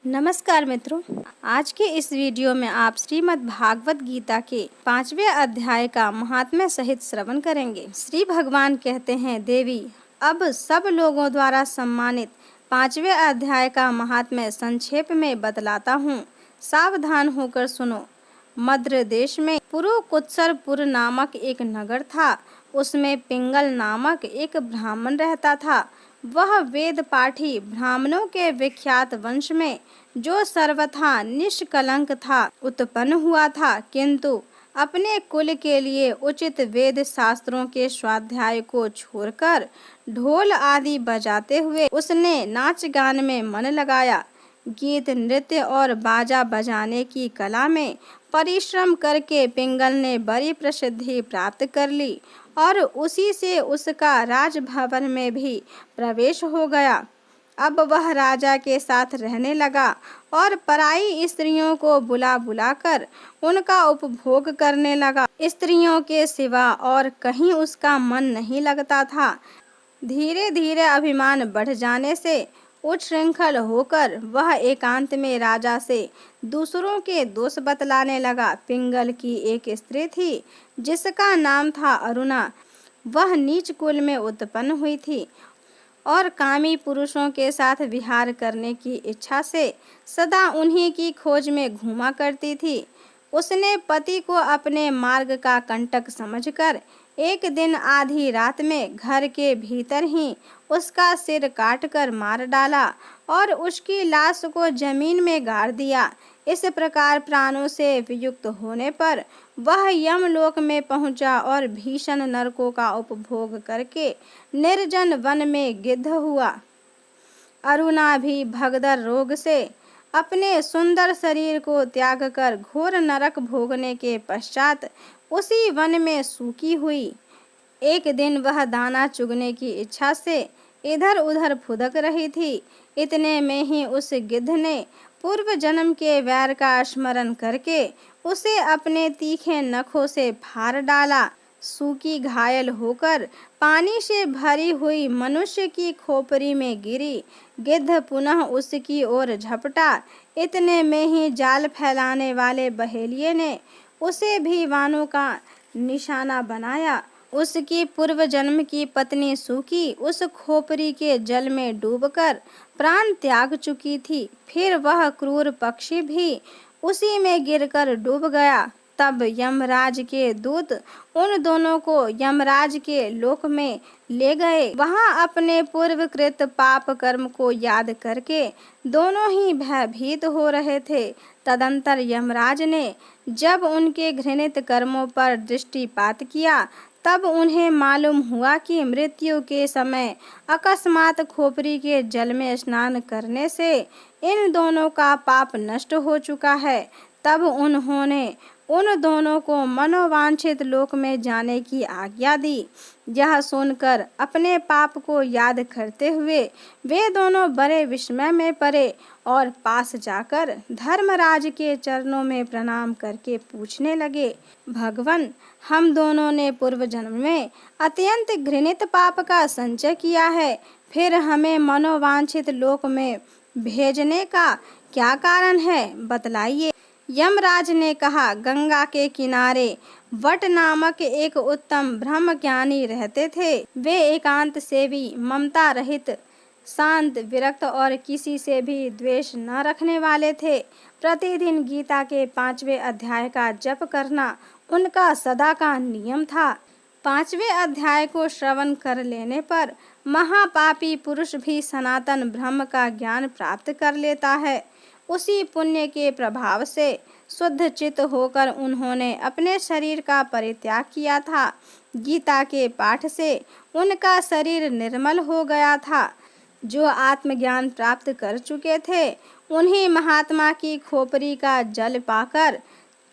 नमस्कार मित्रों, आज के इस वीडियो में आप श्रीमद् भागवत गीता के 5वें अध्याय का महात्म्य सहित श्रवण करेंगे। श्री भगवान कहते हैं, देवी अब सब लोगों द्वारा सम्मानित 5वें अध्याय का महात्म्य संक्षेप में बतलाता हूँ, सावधान होकर सुनो। मद्र देश में पुरुकुत्सरपुर नामक एक नगर था। उसमें पिंगल नामक एक ब्राह्मण रहता था। वह वेद पाठी ब्राह्मणों के विख्यात वंश में, जो सर्वथा निष्कलंक था, उत्पन्न हुआ था, किंतु अपने कुल के लिए उचित वेद शास्त्रों के स्वाध्याय को छोड़कर ढोल आदि बजाते हुए उसने नाच गान में मन लगाया। गीत नृत्य और बाजा बजाने की कला में परिश्रम करके पिंगल ने बड़ी प्रसिद्धि प्राप्त कर ली और उसी से उसका राजभवन में भी प्रवेश हो गया। अब वह राजा के साथ रहने लगा और पराई स्त्रियों को बुला बुलाकर उनका उपभोग करने लगा। स्त्रियों के सिवा और कहीं उसका मन नहीं लगता था। धीरे धीरे अभिमान बढ़ जाने से उच्छृंखल होकर वह एकांत में राजा से दूसरों के दोष बतलाने लगा। पिंगल की एक स्त्री थी जिसका नाम था अरुणा। वह नीच कुल में उत्पन्न हुई थी और कामी पुरुषों के साथ विहार करने की इच्छा से सदा उन्हीं की खोज में घूमा करती थी। उसने पति को अपने मार्ग का कंटक समझकर एक दिन आधी रात में घर के भीतर ही उसका सिर काटकर मार डाला और उसकी लाश को जमीन में गाड़ दिया। इस प्रकार प्राणों से वियुक्त होने पर वह यमलोक में पहुंचा और भीषण नरकों का उपभोग करके निर्जन वन में गिद्ध हुआ। अरुणा भी भगदड़ रोग से अपने सुंदर शरीर को त्याग कर घोर नरक भोगने के पश्चात उसी वन में सूखी हुई। एक दिन वह दाना चुगने की इच्छा से इधर उधर फुदक रही थी। इतने में ही उस गिद्ध ने पूर्व जन्म के वैर का स्मरण करके उसे अपने तीखे नखों से फाड़ डाला। सूकी घायल होकर पानी से भरी हुई मनुष्य की खोपड़ी में गिरी। गिद्ध पुनः उसकी ओर झपटा। इतने में ही जाल फैलाने वाले बहेलिये ने उसे भी वानों का निशाना बनाया। उसकी पूर्व जन्म की पत्नी सूकी उस खोपड़ी के जल में डूबकर प्राण त्याग चुकी थी। फिर वह क्रूर पक्षी भी उसी में गिरकर डूब गया। तब यमराज के दूत उन दोनों को यमराज के लोक में ले गए। वहां अपने पूर्वकृत पाप कर्म को याद करके दोनों ही भयभीत हो रहे थे। तदंतर यमराज ने जब उनके घृणित कर्मों पर दृष्टिपात किया तब उन्हें मालूम हुआ कि मृत्यु के समय अकस्मात खोपड़ी के जल में स्नान करने से इन दोनों का पाप नष्ट हो चुका है। तब उन्होंने उन दोनों को मनोवांछित लोक में जाने की आज्ञा दी। यह सुनकर अपने पाप को याद करते हुए वे दोनों बड़े विस्मय में पड़े और पास जाकर धर्मराज के चरणों में प्रणाम करके पूछने लगे, भगवन, हम दोनों ने पूर्व जन्म में अत्यंत घृणित पाप का संचय किया है, फिर हमें मनोवांछित लोक में भेजने का क्या कारण है, बतलाइए। यमराज ने कहा, गंगा के किनारे वट नामक एक उत्तम ब्रह्मज्ञानी रहते थे। वे एकांत सेवी, ममता रहित, शांत, विरक्त और किसी से भी द्वेष न रखने वाले थे। प्रतिदिन गीता के 5वें अध्याय का जप करना उनका सदा का नियम था। 5वें अध्याय को श्रवण कर लेने पर महापापी पुरुष भी सनातन ब्रह्म का ज्ञान प्राप्त कर लेता है। उसी पुण्य के प्रभाव से शुद्ध चित्त होकर उन्होंने अपने शरीर का परित्याग किया था। गीता के पाठ से उनका शरीर निर्मल हो गया था। जो आत्मज्ञान प्राप्त कर चुके थे उन्हीं महात्मा की खोपड़ी का जल पाकर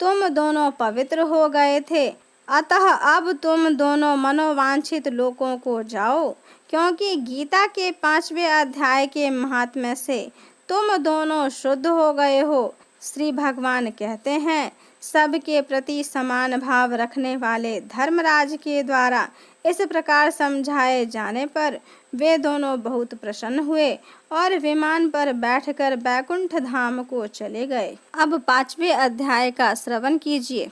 तुम दोनों पवित्र हो गए थे। अतः अब तुम दोनों मनोवांछित लोकों को जाओ, क्योंकि गीता के 5वें अध्याय के महात्म्य से तुम दोनों शुद्ध हो गए हो। श्री भगवान कहते हैं, सबके प्रति समान भाव रखने वाले धर्मराज के द्वारा इस प्रकार समझाए जाने पर वे दोनों बहुत प्रसन्न हुए और विमान पर बैठकर बैकुंठ धाम को चले गए। अब 5वें अध्याय का श्रवण कीजिए।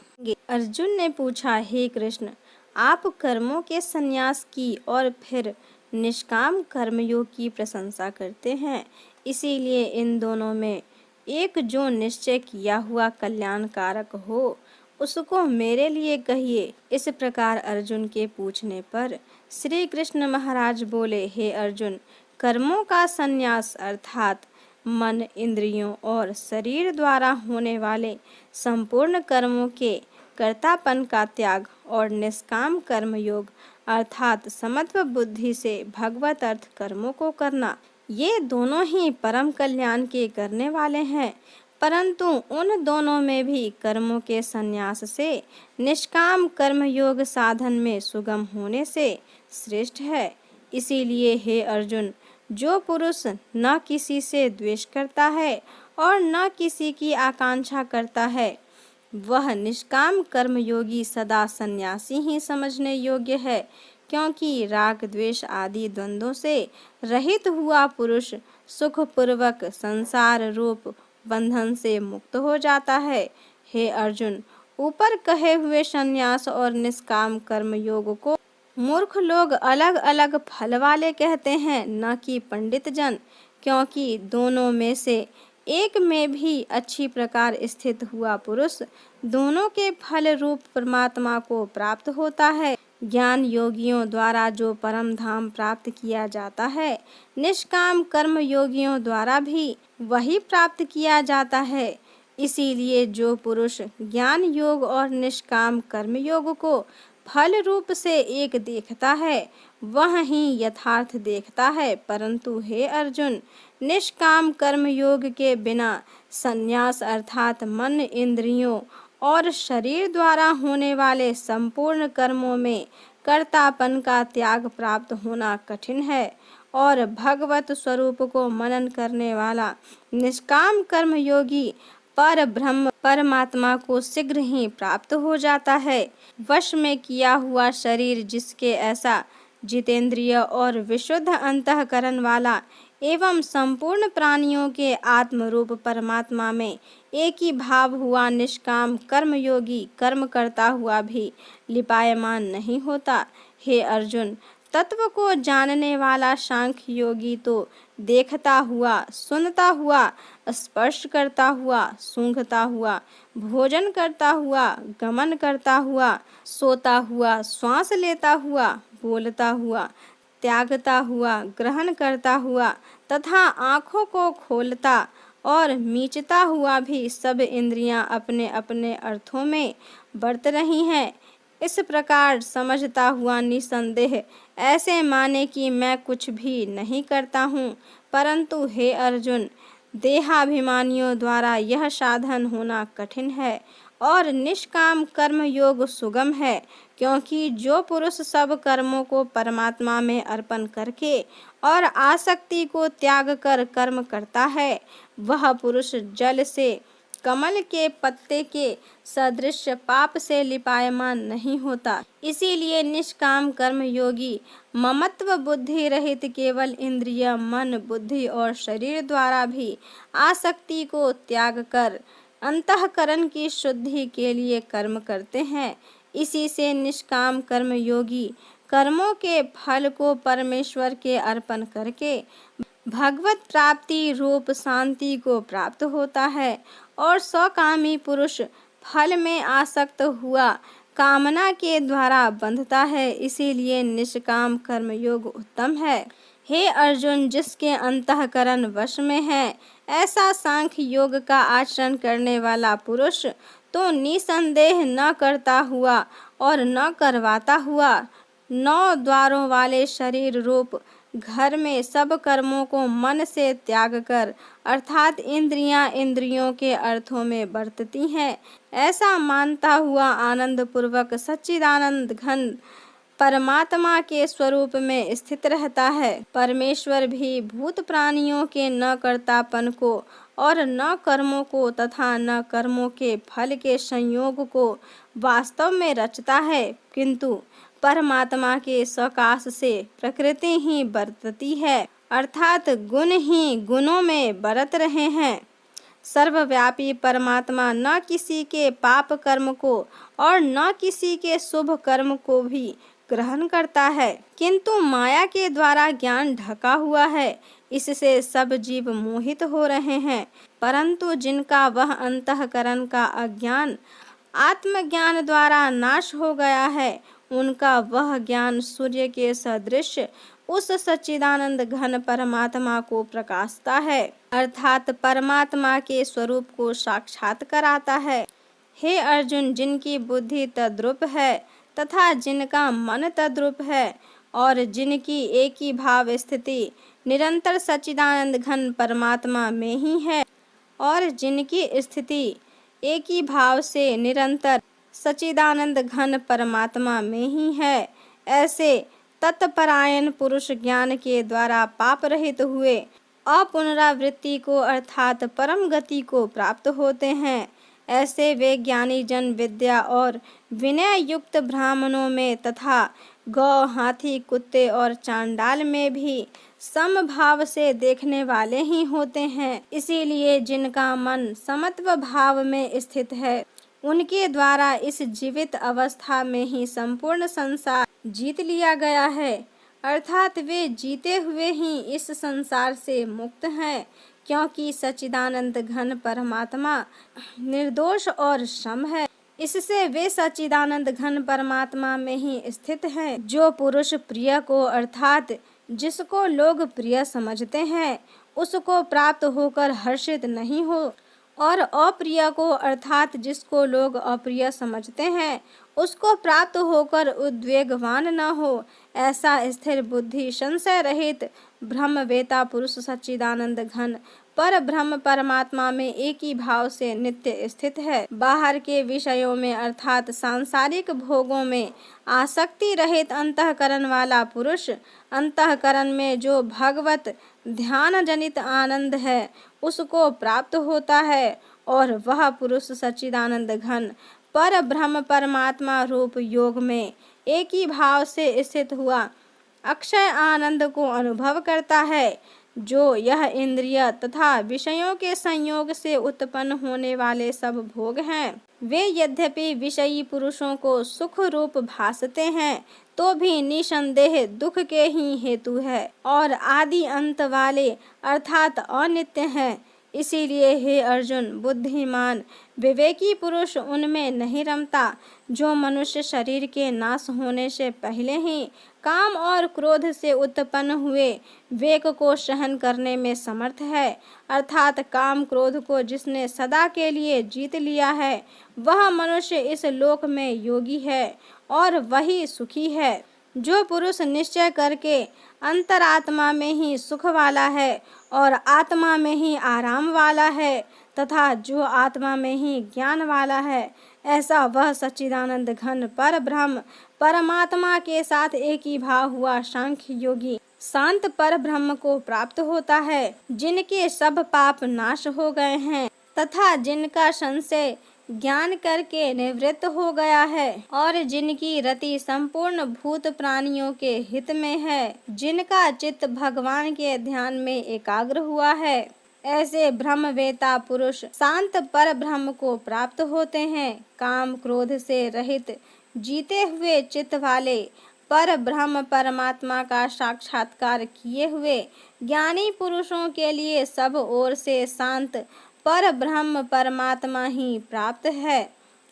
अर्जुन ने पूछा, हे कृष्ण, आप कर्मों के संन्यास की और फिर निष्काम कर्मयोग की प्रशंसा करते हैं, इसीलिए इन दोनों में एक जो निश्चय किया हुआ कल्याणकारक हो उसको मेरे लिए कहिए। इस प्रकार अर्जुन के पूछने पर श्री कृष्ण महाराज बोले, हे अर्जुन, कर्मों का संन्यास अर्थात मन, इंद्रियों और शरीर द्वारा होने वाले संपूर्ण कर्मों के कर्तापन का त्याग और निष्काम कर्मयोग अर्थात समत्व बुद्धि से भगवत अर्थ कर्मों को करना, ये दोनों ही परम कल्याण के करने वाले हैं। परंतु उन दोनों में भी कर्मों के संन्यास से निष्काम कर्मयोग साधन में सुगम होने से श्रेष्ठ है। इसीलिए हे अर्जुन, जो पुरुष न किसी से द्वेष करता है और न किसी की आकांक्षा करता है, वह निष्काम कर्मयोगी सदा सन्यासी ही समझने योग्य है, क्योंकि राग द्वेष आदि द्वंद्वों से रहित हुआ पुरुष सुखपूर्वक संसार रूप बंधन से मुक्त हो जाता है। हे अर्जुन, ऊपर कहे हुए संन्यास और निष्काम कर्म योग को मूर्ख लोग अलग अलग फल वाले कहते हैं, न कि पंडित जन, क्योंकि दोनों में से एक में भी अच्छी प्रकार स्थित हुआ पुरुष दोनों के फल रूप परमात्मा को प्राप्त होता है। ज्ञान योगियों द्वारा जो परम धाम प्राप्त किया जाता है, निष्काम कर्म योगियों द्वारा भी वही प्राप्त किया जाता है। इसीलिए जो पुरुष ज्ञान योग और निष्काम कर्म योग को फल रूप से एक देखता है, वह ही यथार्थ देखता है। परंतु हे अर्जुन, निष्काम कर्म योग के बिना संन्यास अर्थात मन, इंद्रियों और शरीर द्वारा होने वाले संपूर्ण कर्मों में कर्तापन का त्याग प्राप्त होना कठिन है और भगवत स्वरूप को मनन करने वाला निष्काम कर्म योगी पर ब्रह्म परमात्मा को शीघ्र ही प्राप्त हो जाता है। वश में किया हुआ शरीर जिसके ऐसा जितेंद्रिय और विशुद्ध अंतःकरण वाला एवं संपूर्ण प्राणियों के आत्म रूप परमात्मा में एक ही भाव हुआ निष्काम कर्म योगी कर्म करता हुआ भी लिपायमान नहीं होता। हे अर्जुन, तत्व को जानने वाला सांख्य योगी तो देखता हुआ, सुनता हुआ, स्पर्श करता हुआ, सूंघता हुआ, भोजन करता हुआ, गमन करता हुआ, सोता हुआ, श्वास लेता हुआ, बोलता हुआ, त्यागता हुआ, ग्रहण करता हुआ तथा आँखों को खोलता और मीचता हुआ भी सब इंद्रियां अपने अपने अर्थों में बरत रही हैं। इस प्रकार समझता हुआ निसंदेह ऐसे माने कि मैं कुछ भी नहीं करता हूँ। परंतु हे अर्जुन, देहाभिमानियों द्वारा यह साधन होना कठिन है और निष्काम कर्म योग सुगम है, क्योंकि जो पुरुष सब कर्मों को परमात्मा में अर्पण करके और आसक्ति को त्याग कर कर्म करता है, वह पुरुष जल से कमल के पत्ते के सदृश पाप से लिपायमान नहीं होता। इसीलिए निष्काम कर्म योगी ममत्व बुद्धि रहित केवल इंद्रिय, मन, बुद्धि और शरीर द्वारा भी आसक्ति को त्याग कर अंतःकरण की शुद्धि के लिए कर्म करते हैं। इसी से निष्काम कर्म योगी कर्मों के फल को परमेश्वर के अर्पण करके भगवत प्राप्ति रूप शांति को प्राप्त होता है और स्वकामी पुरुष फल में आसक्त हुआ कामना के द्वारा बंधता है। इसीलिए निष्काम कर्म योग उत्तम है। हे अर्जुन, जिसके अंतःकरण वश में है ऐसा सांख्य योग का आचरण करने वाला पुरुष तो निसंदेह न करता हुआ और न करवाता हुआ 9 द्वारों वाले शरीर रूप घर में सब कर्मों को मन से त्याग कर अर्थात इंद्रियां इंद्रियों के अर्थों में बरतती हैं, ऐसा मानता हुआ आनंद पूर्वक सच्चिदानंद घन परमात्मा के स्वरूप में स्थित रहता है। परमेश्वर भी भूत प्राणियों के न कर्तापन को और न कर्मों को तथा न कर्मों के फल के संयोग को वास्तव में रचता है, किंतु परमात्मा के सकाश से प्रकृति ही बरतती है, अर्थात गुण ही गुणों में बरत रहे हैं। सर्वव्यापी परमात्मा न किसी के पाप कर्म को और न किसी के शुभ कर्म को भी ग्रहण करता है, किंतु माया के द्वारा ज्ञान ढका हुआ है, इससे सब जीव मोहित हो रहे हैं। परंतु जिनका वह अंतःकरण का अज्ञान आत्मज्ञान द्वारा नाश हो गया है, उनका वह ज्ञान सूर्य के सदृश उस सच्चिदानंद घन परमात्मा को प्रकाशता है, अर्थात परमात्मा के स्वरूप को साक्षात कराता है। हे अर्जुन, जिनकी बुद्धि तद्रूप है तथा जिनका मन तद्रूप है और जिनकी एक ही भाव स्थिति निरंतर सच्चिदानंद घन परमात्मा में ही है और जिनकी स्थिति एक ही भाव से निरंतर सच्चिदानंद घन परमात्मा में ही है, ऐसे तत्परायण पुरुष ज्ञान के द्वारा पाप रहित हुए अपुनरावृत्ति को अर्थात परम गति को प्राप्त होते हैं। ऐसे वे ज्ञानी जन विद्या और विनय युक्त ब्राह्मणों में तथा गौ, हाथी, कुत्ते और चांडाल में भी समभाव से देखने वाले ही होते हैं। इसीलिए जिनका मन समत्व भाव में स्थित है, उनके द्वारा इस जीवित अवस्था में ही संपूर्ण संसार जीत लिया गया है, अर्थात वे जीते हुए ही इस संसार से मुक्त हैं, क्योंकि सच्चिदानंद घन परमात्मा निर्दोष और सम है। इससे वे सच्चिदानंद घन परमात्मा में ही स्थित हैं। जो पुरुष प्रिय को अर्थात जिसको लोग प्रिय समझते हैं, उसको प्राप्त होकर हर्षित नहीं हो और अप्रिय को अर्थात जिसको लोग अप्रिय समझते हैं, उसको प्राप्त होकर उद्वेगवान न हो, ऐसा स्थिर बुद्धि संशय रहित ब्रह्मवेता पुरुष सच्चिदानंद घन पर ब्रह्म परमात्मा में एक ही भाव से नित्य स्थित है। बाहर के विषयों में अर्थात सांसारिक भोगों में आसक्ति रहित अंतःकरण वाला पुरुष अंतःकरण में जो भगवत ध्यान जनित आनंद है, उसको प्राप्त होता है और वह पुरुष सच्चिदानंद घन पर ब्रह्म परमात्मा रूप योग में एक ही भाव से स्थित हुआ अक्षय आनंद को अनुभव करता है। जो यह इंद्रिय तथा विषयों के संयोग से उत्पन्न होने वाले सब भोग हैं, वे यद्यपि विषयी पुरुषों को सुख रूप भासते हैं, तो भी निसंदेह दुख के ही हेतु है और आदि अंत वाले अर्थात अनित्य हैं। इसीलिए हे अर्जुन, बुद्धिमान विवेकी पुरुष उनमें नहीं रमता जो मनुष्य शरीर के नाश होने से पहले ही काम और क्रोध से उत्पन्न हुए वेग को सहन करने में समर्थ है, अर्थात काम क्रोध को जिसने सदा के लिए जीत लिया है, वह मनुष्य इस लोक में योगी है और वही सुखी है। जो पुरुष निश्चय करके अंतरात्मा में ही सुख वाला है और आत्मा में ही आराम वाला है तथा जो आत्मा में ही ज्ञान वाला है, ऐसा वह सच्चिदानंद घन पर ब्रह्म परमात्मा के साथ एक ही भाव हुआ सांख्य योगी शांत पर ब्रह्म को प्राप्त होता है। जिनके सब पाप नाश हो गए हैं तथा जिनका संशय ज्ञान करके निवृत्त हो गया है और जिनकी रति संपूर्ण भूत प्राणियों के हित में है, जिनका चित्त भगवान के ध्यान में एकाग्र हुआ है, ऐसे ब्रह्मवेता पुरुष शांत पर ब्रह्म को प्राप्त होते हैं। काम क्रोध से रहित जीते हुए चित्त वाले पर ब्रह्म परमात्मा का साक्षात्कार किए हुए ज्ञानी पुरुषों के लिए सब ओर से शांत पर ब्रह्म परमात्मा ही प्राप्त है।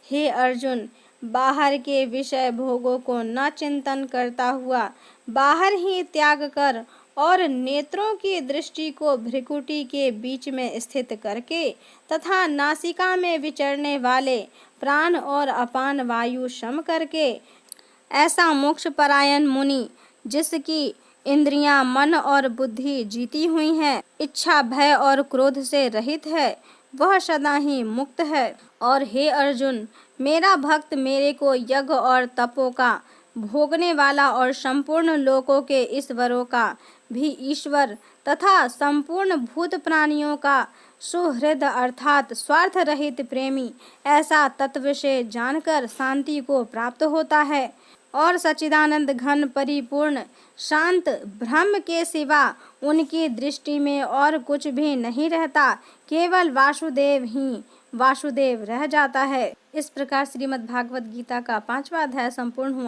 हे अर्जुन, बाहर के विषय भोगों को न चिंतन करता हुआ बाहर ही त्याग कर और नेत्रों की दृष्टि को भ्रिकुटी के बीच में स्थित करके तथा नासिका में विचरने वाले प्राण और अपान वायु सम करके, ऐसा मोक्ष परायण मुनि जिसकी इंद्रियां, मन और बुद्धि जीती हुई हैं, इच्छा, भय और क्रोध से रहित है, वह सदा ही मुक्त है। और हे अर्जुन, मेरा भक्त मेरे को यज्ञ और तपों का भोगने वाला और संपूर्ण लोकों के ईश्वरों का भी ईश्वर तथा संपूर्ण भूत प्राणियों का सुहृद अर्थात स्वार्थ रहित प्रेमी, ऐसा तत्व से जानकर शांति को प्राप्त होता है और सच्चिदानंद घन परिपूर्ण शांत ब्रह्म के सिवा उनकी दृष्टि में और कुछ भी नहीं रहता, केवल वासुदेव ही वासुदेव रह जाता है। इस प्रकार श्रीमद् भागवत गीता का 5वां अध्याय संपूर्ण हुआ।